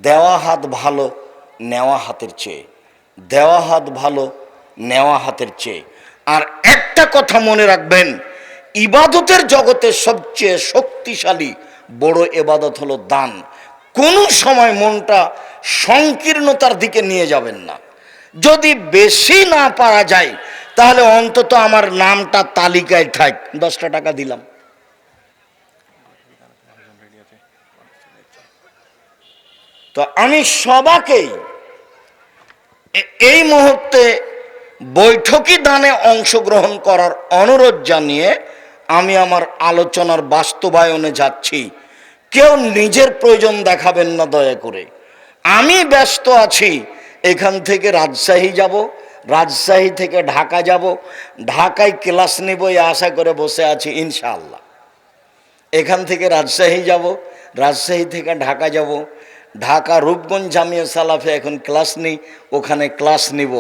দেওয়া হাত ভালো নেওয়া হাতের চেয়ে, দেওয়া হাত ভালো নেওয়া হাতের চেয়ে। আর একটা কথা মনে রাখবেন, ইবাদতের জগতে সবচেয়ে শক্তিশালী বড় ইবাদত হলো দান। কোনো সময় মনটা সংকীর্ণতার দিকে নিয়ে যাবেন না। যদি বেশি না পারা যায় তাহলে অন্তত আমার নামটা তালিকায় থাক, 10টা টাকা দিলাম। তো আমি সবাইকেই এই মুহূর্তে বৈঠকি দানে অংশগ্রহণ করার অনুরোধ জানিয়ে আমি আমার আলোচনার বাস্তবায়নে যাচ্ছি। কেউ নিজের প্রয়োজন দেখাবেন না দয়া করে। আমি ব্যস্ত আছি, এখান থেকে রাজশাহী যাব, রাজশাহী থেকে ঢাকা যাব, ঢাকায় ক্লাস নেব এই আশা করে বসে আছি ইনশাআল্লাহ। এখান থেকে রাজশাহী যাব, রাজশাহী থেকে ঢাকা যাব, ঢাকা রূপগঞ্জ জামিয়া সালাফে এখন ক্লাস নেই, ওখানে ক্লাস নিব।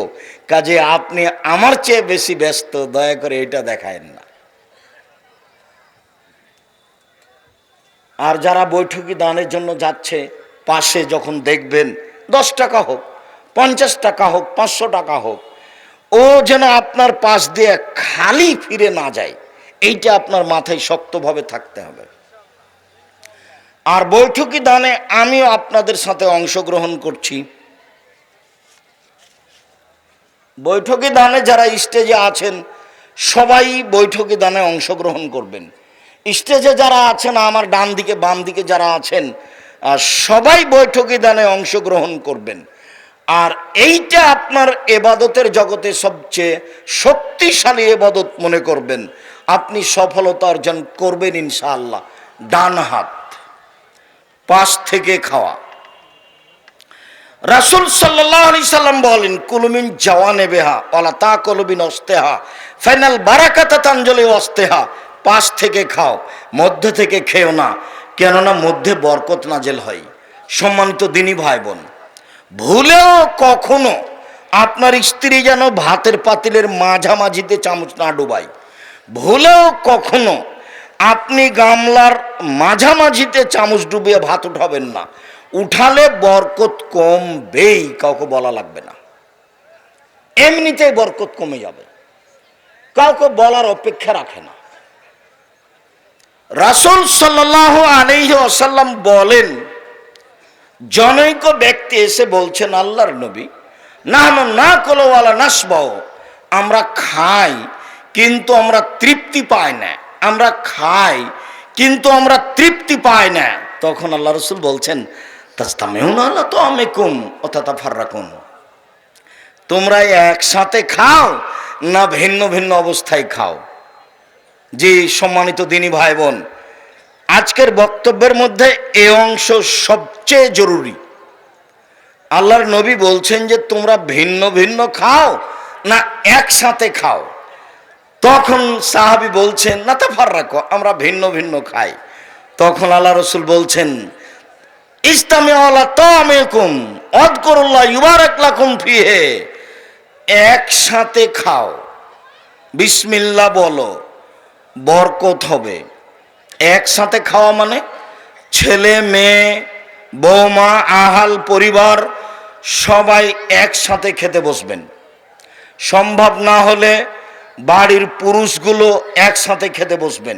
কাজে আপনি আমার চেয়ে বেশি ব্যস্ত, দয়া করে এটা দেখায়েন না। আর যারা বৈঠকি দানের জন্য যাচ্ছে, পাশে যখন দেখবেন 10 টাকা হোক, 50 টাকা হোক, 500 টাকা হোক, ও যেন আপনার পাশ দিয়ে খালি ফিরে না যায়, এইটা আপনার মাথায় শক্তভাবে থাকতে হবে। আর বৈঠকি দানে আমিও আপনাদের সাথে অংশগ্রহণ করছি। বৈঠকি দানে যারা স্টেজে আছেন সবাই বৈঠকি দানে অংশগ্রহণ করবেন। স্টেজে যারা আছেন, আমার ডান দিকে বাম দিকে যারা আছেন, সবাই বৈঠকি দানে অংশগ্রহণ করবেন। আর এইটা আপনার এবাদতের জগতে সবচেয়ে শক্তিশালী এবাদত মনে করবেন, আপনি সফলতা অর্জন করবেন ইনশাআল্লাহ। ডান হাত পাশ থেকে খাওয়া। রাসূল সাল্লাল্লাহু আলাইহি সাল্লাম বলেন, কুলুমিন জাওয়ানে বেহা ওয়ালা তাকুলুবিন অস্তেহা ফাইনাল বারাকাতা তানজলি অস্তেহা। পাশ থেকে খাও, মধ্যে থেকে খেও না, কেননা মধ্যে বরকত নাজেল হয়। সম্মানিত দিনী ভাই বোন, ভুলেও কখনো আপনার স্ত্রী যেন ভাতের পাতিলের মাঝামাঝিতে চামচ না ডুবায়। ভুলেও কখনো আপনি গামলার মাঝামাঝিতে চামচ ডুবিয়ে ভাত উঠাবেন না। উঠালে বরকত কমবেই, কাউকে বলা লাগবে না, এমনিতেই বরকত কমে যাবে, কাউকে বলার অপেক্ষা রাখে না। রাসূল সাল্লাল্লাহু আলাইহি ওয়াসাল্লাম বলেন, জনৈক ব্যক্তি এসে বলছেন, আল্লাহর নবী, নাহনু নাকুলু ওয়ালা নাশবাউ, আমরা খাই কিন্তু আমরা তৃপ্তি পাই না, আমরা খাই কিন্তু আমরা তৃপ্তি পাই না। তখন আল্লাহ রাসূল বলছেন, তাসতামিউনা আলা তাআমিকুম ওয়া তাতাফাররাকুন, তোমরা একসাথে খাও না ভিন্ন ভিন্ন অবস্থায় খাও। জি সম্মানিত দিনী ভাই বোন, আজকের বক্তব্যের মধ্যে এই অংশ সবচেয়ে জরুরি। আল্লাহর নবী বলছেন যে তোমরা ভিন্ন ভিন্ন খাও না একসাথে খাও। তখন সাহাবী বলছেন, না তাফাররাকু, আমরা ভিন্ন ভিন্ন খাই। তখন আল্লাহ রাসূল বলছেন, ইসতামিউ আলা তাআমিকুম ওয়াযকুরুল্লাহ ইউবারাক লাকুম ফিহি, একসাথে খাও, বিসমিল্লাহ বলো, বরকত হবে। একসাথে খাওয়া মানে ছেলে মেয়ে বৌমা আহাল পরিবার সবাই একসাথে খেতে বসবেন। সম্ভব না হলে বাড়ির পুরুষগুলো একসাথে খেতে বসবেন।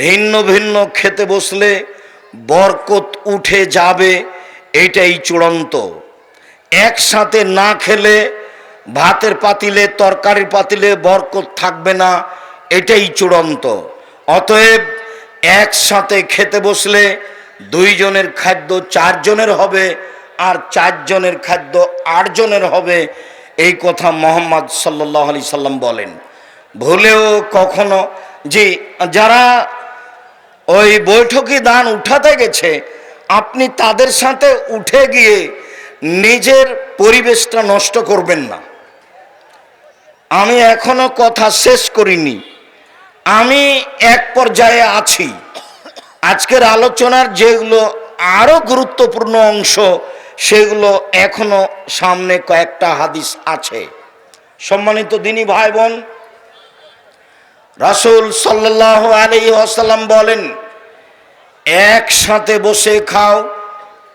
ভিন্ন ভিন্ন খেতে বসলে বরকত উঠে যাবে, এটাই চূড়ান্ত। একসাথে না খেলে ভাতের পাতিলে তরকারির পাতিলে বরকত থাকবে না, এটাই চূড়ান্ত। অতএব একসাথে খেতে বসলে দুইজনের খাদ্য চারজনের হবে, আর চারজনের খাদ্য আটজনের হবে, এই কথা মুহাম্মদ সাল্লাল্লাহু আলাইহি সাল্লাম বলেন। ভুলেও কখনো যে যারা ওই বৈঠকি দান উঠাতে গেছে, আপনি তাদের সাথে উঠে গিয়ে নিজের পরিবেশটা নষ্ট করবেন না। আমি এখনো কথা শেষ করিনি, আমি এক পর্যায়ে আছি। আজকের আলোচনার যেগুলো আরো গুরুত্বপূর্ণ অংশ, সেগুলো এখনো সামনে কয়েকটা হাদিস আছে। সম্মানিত দিনী ভাই বোন, রাসূল সাল্লাল্লাহু আলাইহি ওয়াসাল্লাম বলেন, একসাথে বসে খাও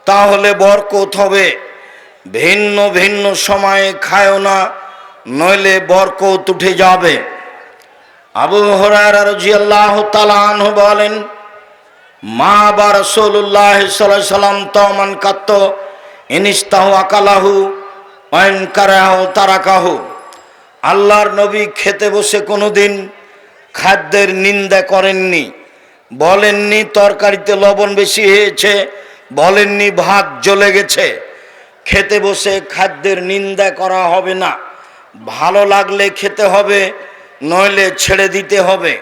তাহলে বরকত হবে, ভিন্ন ভিন্ন সময়ে খায়ও না, নইলে বরকত উঠে যাবে। আবু হুরায়রা রাদিয়াল্লাহু তাআলা আনহু বলেন, মা বা রাসূলুল্লাহ সাল্লাল্লাহু আলাইহি সাল্লাম তামান কাত্ত ইনিস্তাহু আকালাহু ওয়া ইন কারাহু তারাকাহু, আল্লাহর নবী খেতে বসে কোনোদিন খাদ্যের নিন্দা করেননি। বলেননি তরকারিতে লবণ বেশি হয়েছে, বলেননি ভাত জ্বলে গেছে। খেতে বসে খাদ্যের নিন্দা করা হবে না, ভালো লাগলে খেতে হবে, নইলে ছেড়ে দিতে হবে।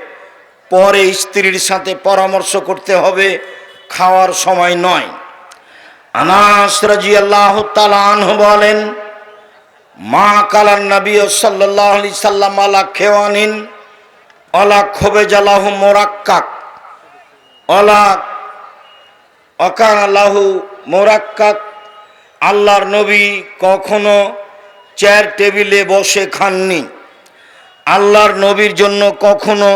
পরে স্ত্রীর সাথে পরামর্শ করতে হবে, খাওয়ার সময় নয়। আনাস রাদিয়াল্লাহু তাআলা আনহু বলেন, মা কালান নবী সাল্লাল্লাহু আলাইহি সাল্লাম আলা খেওয়ানিন ওয়ালা খুবজালাহু মুরাক্কাক ওয়ালা অকালাহু মুরাক্কাক, আল্লাহর নবী কখনো চেয়ার টেবিলে বসে খাননি। আল্লাহর নবীর জন্য কখনো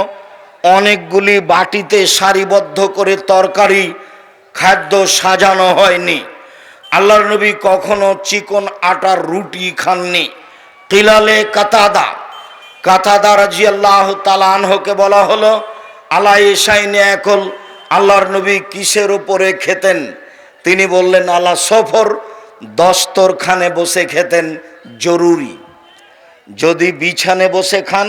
অনেকগুলি বাটিতে সারিবদ্ধ করে তরকারি খাদ্য সাজানো হয়নি। আল্লাহর নবী কখনো চিকন আটার রুটি খাননি। কিলালে কাতাদা, কাতাদা রাদিয়াল্লাহু তাআলা আনহুকে বলা হলো, আলা ইশাইনে একল, আল্লাহর নবী কিসের উপরে খেতেন? তিনি বললেন, আলা সফর, দস্তরখানে বসে খেতেন, জরুরি। যদি বিছানে বসে খান,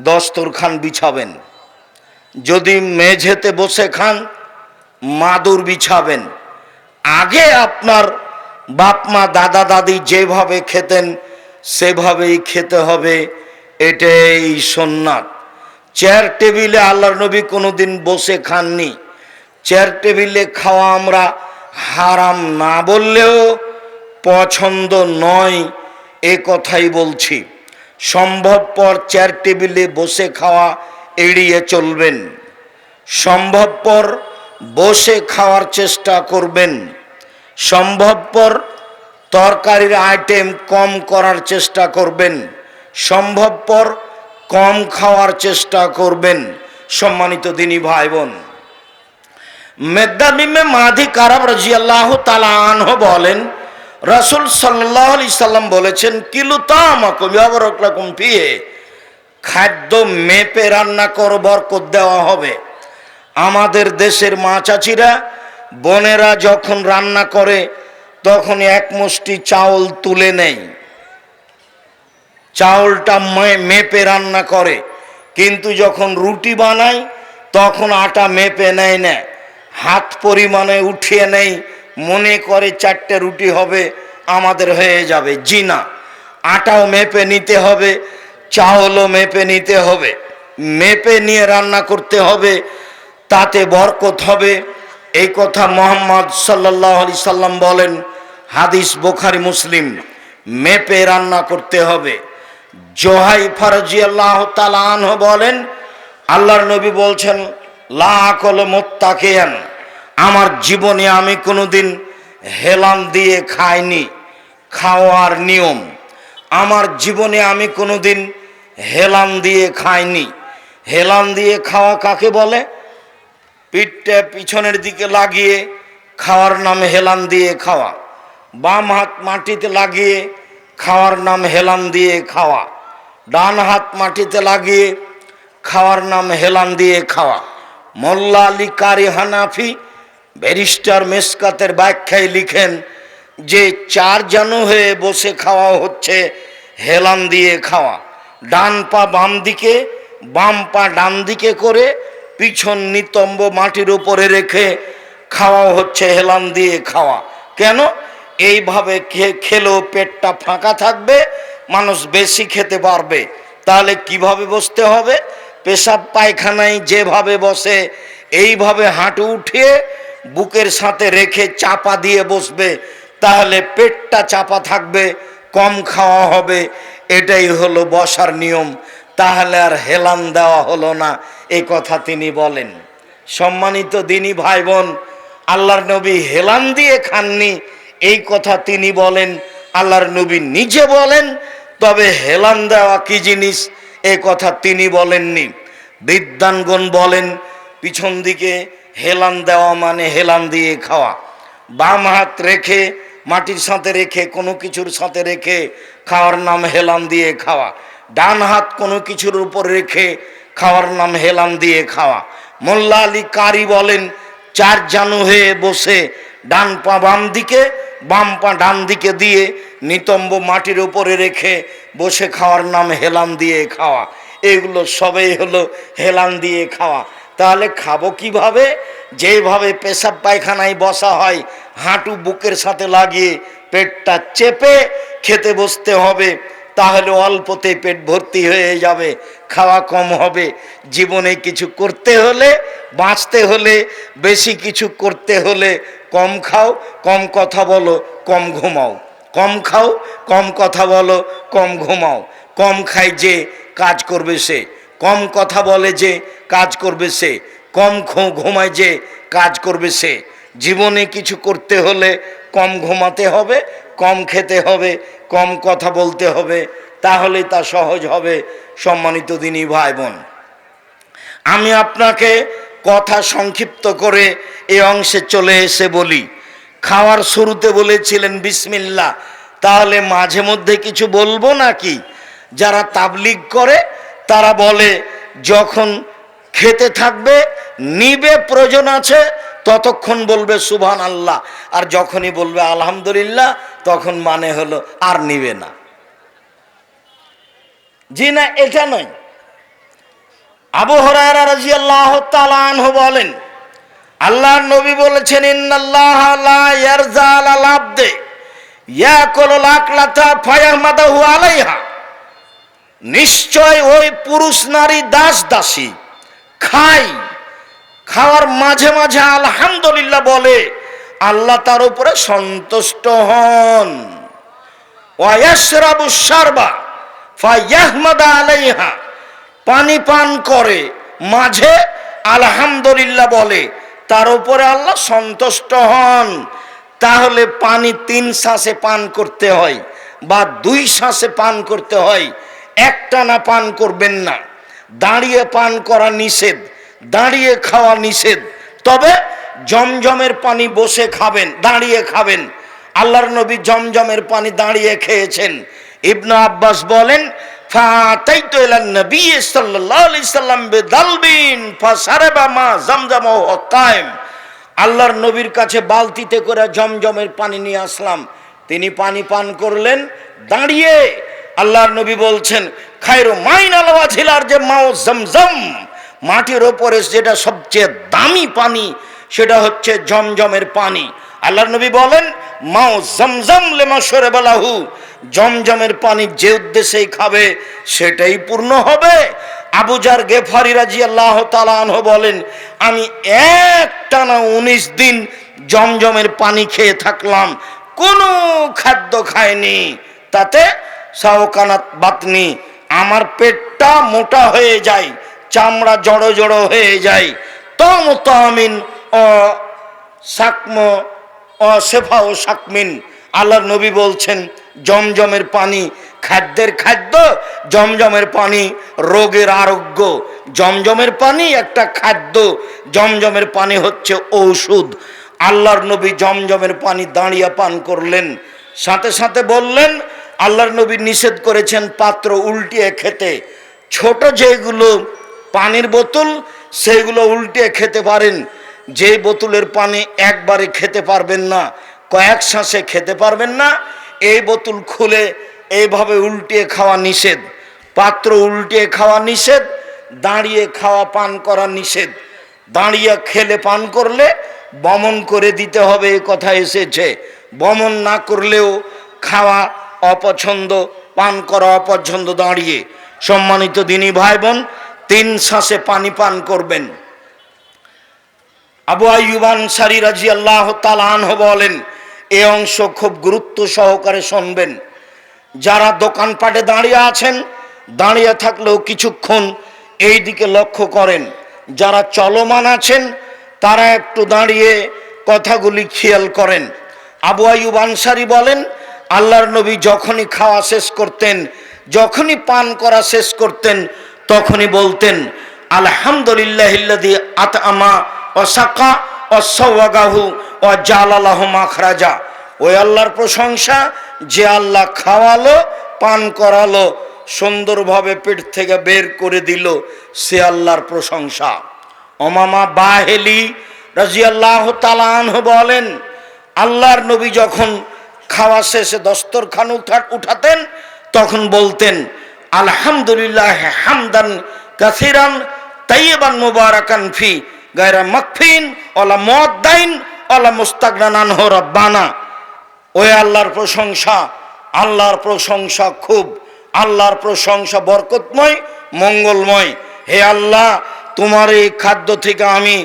দস্তরখান বিছাবেন। যদি মেঝেতে বসে খান, মাদুর বিছাবেন। আগে আপনার বাপ মা দাদা দাদি যেভাবে খেতেন সেভাবেই খেতে হবে, এটাই সুন্নাত। চেয়ার টেবিলে আল্লাহর নবী কোনোদিন বসে খাননি। চেয়ার টেবিলে খাওয়া আমরা হারাম না বললেও পছন্দ নয়, এ কথাই বলছি। সম্ভবপর চেয়ার টেবিলে বসে খাওয়া এড়িয়ে চলবেন। সম্ভবপর বসে খাওয়ার চেষ্টা করবেন। সম্ভবপর তরকারির আইটেম কম করার চেষ্টা করবেন। সম্ভবপর কম খাওয়ার চেষ্টা করবেন। সম্মানিত দিনী ভাই বোন, মেদাবিমে মাদি কারাব রাদিয়াল্লাহু তাআলা আনহু বলেন, রাসূল সাল্লাল্লাহু আলাইহি সাল্লাম বলেছেন, কিলু তামাকুম ইয়াবারাক লাকুম ফিহি, খাদ্য মেপে রান্না করে বরকত দেওয়া হবে। আমাদের দেশের মা চাচিরা বোনেরা যখন রান্না করে তখন এক মুষ্টি চাউল তুলে নেয়, চাউলটা মেপে রান্না করে। কিন্তু যখন রুটি বানায় তখন আটা মেপে নেয় না, হাত পরিমাণে উঠিয়ে নেই, মনে করে 4টে রুটি হবে, আমাদের হয়ে যাবে। জি না, আটাও মেপে নিতে হবে, চাউলও মেপে নিতে হবে। মেপে নিয়ে রান্না করতে হবে, তাতে বরকত হবে। এই কথা মুহাম্মদ সাল্লাল্লাহু আলাইহি সাল্লাম বলেন, হাদিস বুখারী মুসলিম। মেপে রান্না করতে হবে। জোহাইফা রাদিয়াল্লাহু তাআলা আনহু বলেন, আল্লাহর নবী বলছেন, লা আকল মুত্তাকিয়ান, আমার জীবনে আমি কোনোদিন হেলান দিয়ে খাইনি। খাওয়ার নিয়ম, আমার জীবনে আমি কোনোদিন হেলান দিয়ে খাইনি। হেলান দিয়ে খাওয়া কাকে বলে? পিঠটা পিছনের দিকে লাগিয়ে খাওয়ার নাম হেলান দিয়ে খাওয়া। বাম হাত মাটিতে লাগিয়ে খাওয়ার নাম হেলান দিয়ে খাওয়া। ডান হাত মাটিতে লাগিয়ে খাওয়ার নাম হেলান দিয়ে খাওয়া। মোল্লা আলী কারি হানাফি ব্যারিস্টার মেসকাতের ব্যাখ্যায় লিখেন যে 4 জানু হয়ে বসে খাওয়া হচ্ছে হেলান দিয়ে খাওয়া। ডান পা বাম দিকে, বাম পা ডান দিকে করে পিছন নিতম্ব মাটির উপরে রেখে খাওয়া হচ্ছে হেলান দিয়ে খাওয়া। কেন? এইভাবে খেলেও পেটটা ফাঁকা থাকবে, মানুষ বেশি খেতে পারবে। তাহলে কিভাবে বসতে হবে? পেশাব পায়খানায় যেভাবে বসে এইভাবে হাঁটু উঠিয়ে বুকের সাথে রেখে চাপা দিয়ে বসবে, তাহলে পেটটা চাপা থাকবে, কম খাওয়া হবে। এটাই হলো বসার নিয়ম। তাহলে আর হেলান দেওয়া হলো না, এই কথা তিনি বলেন। সম্মানিত দিনী ভাই বোন, আল্লাহর নবী হেলান দিয়ে খাননি এই কথা তিনি বলেন, আল্লাহর নবী নিজে বলেন। তবে হেলান দেওয়া কি জিনিস এই কথা তিনি বলেননি। বিদ্বানগণ বলেন, পিছন দিকে হেলান দেওয়া মানে হেলান দিয়ে খাওয়া। বাম হাত রেখে মাটির সাথে রেখে কোনো কিছুর সাথে রেখে খাওয়ার নাম হেলান দিয়ে খাওয়া। ডান হাত কোনো কিছুর উপর রেখে খাওয়ার নাম হেলান দিয়ে খাওয়া। মোল্লা আলী কারি বলেন, 4 জানু হয়ে বসে ডান পা বাম দিকে, বাম পা ডান দিকে দিয়ে নিতম্ব মাটির উপরে রেখে বসে খাওয়ার নাম হেলান দিয়ে খাওয়া। এগুলো সবই হলো হেলান দিয়ে খাওয়া। তাহলে খাবো কিভাবে? যেভাবে পেশাব পায়খানায় বসা হয়, হাঁটু বুকের সাথে লাগিয়ে পেটটা চেপে খেতে বসতে হবে। তাহলে অল্পতে পেট ভর্তি হয়ে যাবে, খাওয়া কম হবে। জীবনে কিছু করতে হলে, বাঁচতে হলে, বেশি কিছু করতে হলে কম খাও, কম কথা বলো, কম ঘুমাও। কম খাও, কম কথা বলো, কম ঘুমাও। কম খায় যে কাজ করবে সে, কম কথা বলে যে কাজ করবে সে, কম ঘুমায় যে কাজ করবে সে। জীবনে কিছু করতে হলে কম ঘুমাতে হবে, কম খেতে হবে, কম কথা বলতে হবে, তাহলে তা সহজ হবে। সম্মানিত দিনী ভাই বোন, আমি আপনাকে কথা সংক্ষিপ্ত করে এই অংশে চলে এসে বলি, খাওয়ার শুরুতে বলেছিলেন বিসমিল্লাহ, তাহলে মাঝে মধ্যে কিছু বলবো নাকি? যারা তাবলীগ করে তারা বলে যখন খেতে থাকবে নিবে, প্রয়োজন আছে ততক্ষণ বলবে সুবহানাল্লাহ, আর যখনই বলবে আলহামদুলিল্লাহ তখন মানে হলো আর নিবে না। জি না, এটা নয়। আবু হুরায়রা রাদিয়াল্লাহু তাআলা আনহু বলেন, আল্লাহর নবী বলেছেন, ইন্নাল্লাহা লা ইয়ারজা আলাল আবদে ইয়াকুলুল আকলাতা ফায়াহমাদাহু আলাইহা, নিশ্চয় ওই পুরুষ নারী দাস দাসী খায়, খাওয়ার মাঝে মাঝে আলহামদুলিল্লাহ বলে, আল্লাহ তার উপরে সন্তুষ্ট হন। ওয়া ইয়াশরাবু শারবা ফায়াহমাদা আলাইহা, পানি পান করে মাঝে আলহামদুলিল্লাহ বলে, তার উপরে আল্লাহ সন্তুষ্ট হন। তাহলে পানি 3 শ্বাসে পান করতে হয় বা 2 শ্বাসে পান করতে হয়, একটানা পান করবেন না। দাঁড়িয়ে পান করা নিষেধ, দাঁড়িয়ে খাওয়া নিষেধ। তবে জমজমের পানি বসে খাবেন, দাঁড়িয়ে খাবেন। আল্লাহর নবী জমজমের পানি দাঁড়িয়ে খেয়েছেন। ইবনে আব্বাস বলেন, ফাতাইতু ইলান নবী সাল্লাল্লাহু আলাইহি সাল্লাম বিদালবিন ফাশারাবা মা জামজাম ওয়া কায়েম, আল্লাহর নবীর কাছে বালতিতে করে জমজমের পানি নিয়ে আসলাম, তিনি পানি পান করলেন দাঁড়িয়ে। আল্লাহর নবী বলছেন, খায়রু মাইন আল ওয়াজিলার যে মাও জমজম, মাটির ওপরে যেটা সবচেয়ে দামি পানি সেটা হচ্ছে জমজমের পানি। আল্লাহর নবী বলেন, মাও জমজম লিমা শরবালাহু, জমজমের পানি যে উদ্দেশ্যেই খাবে সেটাই পূর্ণ হবে। আবু জার গেফারি রাদিয়াল্লাহু তাআলা আনহু বলেন, আমি একটানা 19 দিন জমজমের পানি খেয়ে থাকলাম, কোনো খাদ্য খায়নি, তাতে সাওকানাত বাতনি, আমার পেটটা মোটা হয়ে যায়, চামড়া জড়ো জড়ো হয়ে যায়। তমতামিন ও সাকম ও শেফা ও সাকমিন, আল্লাহর নবী বলছেন জমজমের পানি খাদ্যের খাদ্য, জমজমের পানি রোগের আরোগ্য। জমজমের পানি একটা খাদ্য, জমজমের পানি হচ্ছে ঔষধ। আল্লাহর নবী জমজমের পানি দাঁড়িয়ে পান করলেন, সাথে সাথে বললেন, আল্লাহর নবী নিষেধ করেছেন পাত্র উল্টিয়ে খেতে। ছোট যেগুলো পানির বোতল সেইগুলো উল্টিয়ে খেতে পারেন, যে বোতলের পানি একবারে খেতে পারবেন না, কয়েক শ্বাসে খেতে পারবেন না, এই বোতল খুলে এইভাবে উল্টিয়ে খাওয়া নিষেধ। পাত্র উল্টিয়ে খাওয়া নিষেধ, দাঁড়িয়ে খাওয়া পান করা নিষেধ। দাঁড়িয়ে খেলে পান করলে বমন করে দিতে হবে, এই কথা এসেছে। বমন না করলেও খাওয়া অপছন্দ, পান করা অপছন্দ দাঁড়িয়ে। সম্মানিত দিনী ভাই বোন, 3 শ্বাসে পানি পান করবেন। আবু আইয়ুব আনসারী রাদিয়াল্লাহু তাআলা আনহু বলেন, এই অংশ খুব গুরুত্ব সহকারে শুনবেন। যারা দোকানপাটে দাঁড়িয়ে আছেন, দাঁড়িয়ে থাকলেও কিছুক্ষণ এই দিকে লক্ষ্য করেন। যারা চলমান আছেন তারা একটু দাঁড়িয়ে কথাগুলি খেয়াল করেন। আবু আইয়ুব আনসারী বলেন, আল্লাহর নবী যখনই খাওয়া শেষ করতেন, যখনই পান করা শেষ করতেন, তখনই বলতেন, আলহামদুলিল্লাহিল্লাযী আতআমা ওয়া সাকা ওয়া সাওয়াগাহু ওয়া জাআলা লাহু মাখরাজা, ওই আল্লাহর প্রশংসা যে আল্লাহ খাওয়ালো, পান করালো, সুন্দরভাবে পেট থেকে বের করে দিল, সে আল্লাহর প্রশংসা। ওমামা বাহেলি রাদিয়াল্লাহু তাআলা আনহু বলেন, আল্লাহর নবী যখন খাওয়া শেষে দস্তরখান উঠাতেন তখন বলতেন, আলহামদুলিল্লাহ হামদান কাসিরান তাইয়িবান মুবারাকান ফি গায়রা মাকফিন ওয়ালা মুআদ্দাইন ওয়ালা মুস্তাগনান আনহু রাব্বানা। ওই আল্লাহর প্রশংসা, আল্লাহর প্রশংসা খুব, আল্লাহর প্রশংসা বরকতময়, মঙ্গলময়। হে আল্লাহ, তোমার এই খাদ্য থেকে আমি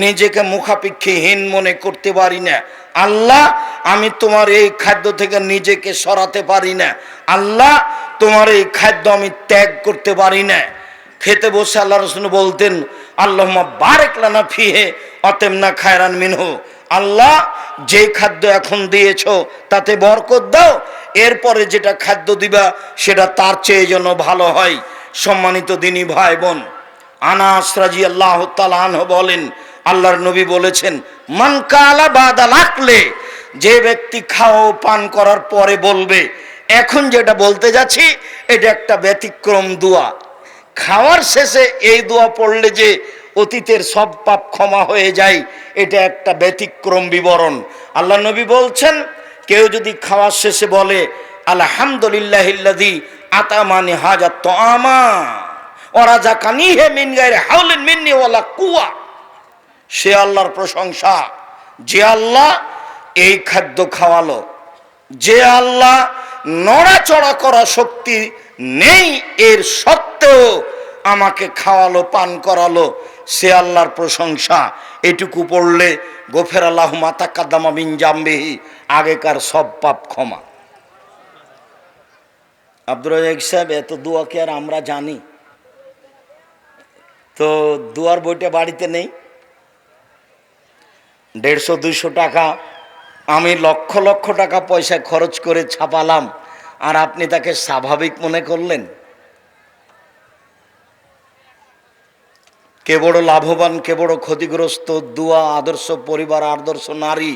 নিজেকে মুখাপেক্ষীহীন মনে করতে পারি না। আল্লাহ, আমি তোমার এই খাদ্য থেকে নিজেকে সরাতে পারি না। আল্লাহ, তোমার এই খাদ্য আমি ত্যাগ করতে পারি না। খেতে বসে আল্লাহ রাসূল বলতেন, আল্লাহুম্মা বারিক লানা ফিহি আতিমনা খায়রান মিনহু, আল্লাহ যে খাদ্য এখন দিয়েছো তাতে বরকত দাও, এরপরে যেটা খাদ্য দিবা সেটা তার চেয়ে যেন ভালো হয়। সম্মানিত দিনী ভাই বোন, আনাস রাদিয়াল্লাহু তাআলা আনহু বলেন, আল্লাহর নবী বলেছেন, মান কালা বাদাল আকলে, যে ব্যক্তি খাওয়া পান করার পরে বলবে এখন যেটা বলতে যাচ্ছি এটা একটা ব্যতিক্রম দোয়া। খাওয়ার শেষে এই দোয়া পড়লে যে অতীতের সব পাপ ক্ষমা হয়ে যায়, এটা একটা ব্যতিক্রম বিবরণ। আল্লাহ নবী বলছেন, কেউ যদি খাওয়ার শেষে বলে আলহামদুলিল্লাহিল্লাযী আতামানি হাজা তাআমা ওয়া রাযাকানিহি মিন গায়রি হাওলিন মিন্নি ওয়ালা কুওয়া, সে আল্লাহর প্রশংসা যে আল্লাহ এই খাদ্য খাওয়ালো, যে আল্লাহ নড়াচড়া করা শক্তি নেই এর সত্ত্বেও আমাকে খাওয়ালো, পান করালো, সে আল্লাহর প্রশংসা। এটুকু পড়লে গোফের আল্লাহু মা তাকাদ্দামা মিন জামবিহি, আগেকার সব পাপ ক্ষমা। আব্দুর রাজ্জাক সাহেব, এত দোয়া কি আর আমরা জানি? তো দোয়ার বইটা বাড়িতে নেই। 150-200 টাকা আমি লক্ষ লক্ষ টাকা পয়সা খরচ করে ছাপালাম, আর আপনি তাকে স্বাভাবিক মনে করলেন। কে বড় লাভবান, কে বড় ক্ষতিগ্রস্ত? দোয়া, আদর্শ পরিবার, আদর্শ নারী,